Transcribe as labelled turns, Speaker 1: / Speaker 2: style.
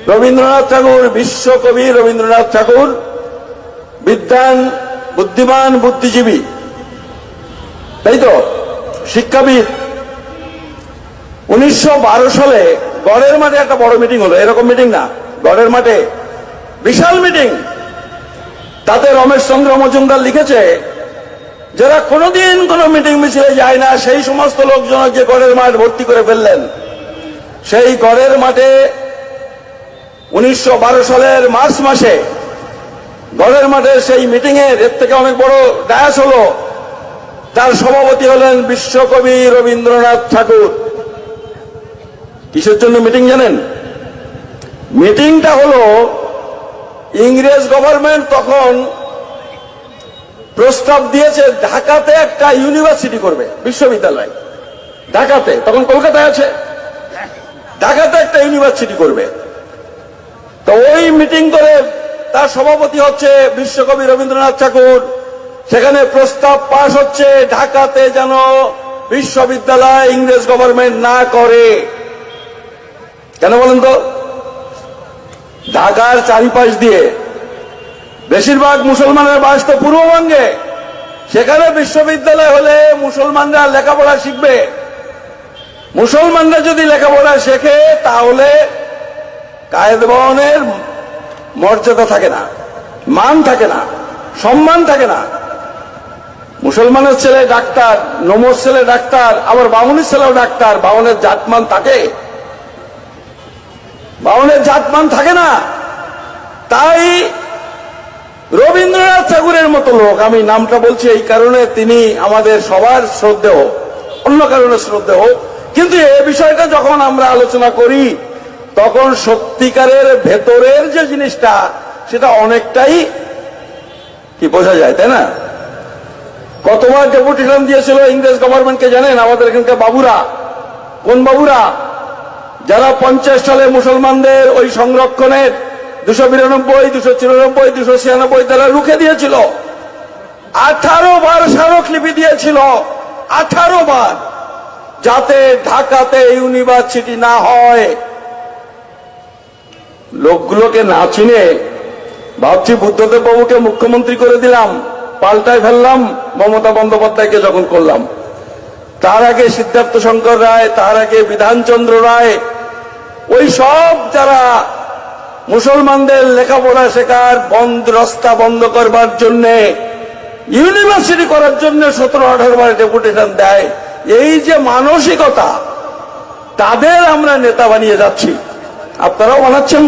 Speaker 1: রবীন্দ্রনাথ ঠাকুর, বিশ্বকবি রবীন্দ্রনাথ ঠাকুর বিদ্বান, বুদ্ধিমান, বুদ্ধিজীবী, তাই তো, শিক্ষাবিদ। 1912 সালে গড়ের মাঠে একটা বড় মিটিং হলো, এরকম মিটিং না, গড়ের মাঠে বিশাল মিটিং। তাতে রমেশ চন্দ্র মজুমদার লিখেছে, যারা কোনোদিন কোনো মিটিং মিছিলে যায় না সেই সমস্ত লোকজন যে গড়ের মাঠ ভর্তি করে ফেললেন। সেই গড়ের মাঠে 1912 সালের মার্চ মাসে গড়ের মাঠে সেই মিটিং এর থেকে অনেক বড় ডায়াস হলো, তার সভাপতি হলেন বিশ্বকবি রবীন্দ্রনাথ ঠাকুর। কিসের জন্য মিটিং জানেন? মিটিংটা হলো ইংরেজ গভর্নমেন্ট তখন প্রস্তাব দিয়েছে ঢাকাতে একটা ইউনিভার্সিটি করবে, বিশ্ববিদ্যালয়। ঢাকাতে, তখন কলকাতায় আছে, ঢাকাতে একটা ইউনিভার্সিটি করবে। তো ওই মিটিং করে তার সভাপতি হচ্ছে বিশ্বকবি রবীন্দ্রনাথ ঠাকুর। সেখানে প্রস্তাব পাশ হচ্ছে ঢাকাতে যেন বিশ্ববিদ্যালয় ইংরেজ গভর্নমেন্ট না করে। কেন বলেন তো? ঢাকার চারিপাশ দিয়ে বেশিরভাগ মুসলমানের বাস তো পূর্ববঙ্গে, সেখানে বিশ্ববিদ্যালয় হলে মুসলমানরা লেখাপড়া শিখবে। মুসলমানরা যদি লেখাপড়া শেখে তাহলে কায়েদবানের মর্যাদা থাকে না, মান থাকে না, সম্মান থাকে না। মুসলমানের ছেলে ডাক্তার, নমর ছেলে ডাক্তার, আবার বামুনের ছেলেও ডাক্তার, বামুনের জাতমান থাকে? বামুনের জাতমান থাকে না। তাই রবীন্দ্রনাথ ঠাকুরের মতো লোক, আমি নামটা বলছি এই কারণে তিনি আমাদের সবার শ্রদ্ধেয়, অন্য কারণে শ্রদ্ধেয়, কিন্তু এই বিষয়টা যখন আমরা আলোচনা করি তখন সত্যিকারের ভেতরের যে জিনিসটা সেটা অনেকটাই কি বোঝা যায়, তাই না? কতবার ডেপুটেশন দিয়েছিল ইংরেজ গভর্নমেন্টকে জানেন? আমাদের এখানকার বাবুরা। কোন বাবুরা? যারা 50 সালে মুসলমানদের ওই সংরক্ষণের 292, 294, 296 তারা রুখে দিয়েছিল। 18 বার স্মারকলিপি দিয়েছিল, 18 বার, যাতে ঢাকাতে ইউনিভার্সিটি না হয়। লোকগুলোকে না চিনে ভাবছি বুদ্ধদেব বাবুকে মুখ্যমন্ত্রী করে দিলাম, পাল্টায় ফেললাম মমতা বন্দ্যোপাধ্যায়কে যখন করলাম। তার আগে সিদ্ধার্থ শঙ্কর রায়, তার আগে বিধানচন্দ্র রায়, ওই সব যারা মুসলমানদের লেখাপড়া শেখার রাস্তা বন্ধ করবার জন্য, ইউনিভার্সিটি করার জন্য 17-18 বার ডেপুটেশন দেয়। এই যে মানসিকতা, তাদের আমরা নেতা বানিয়ে যাচ্ছি। আপনারাও বানাচ্ছেন।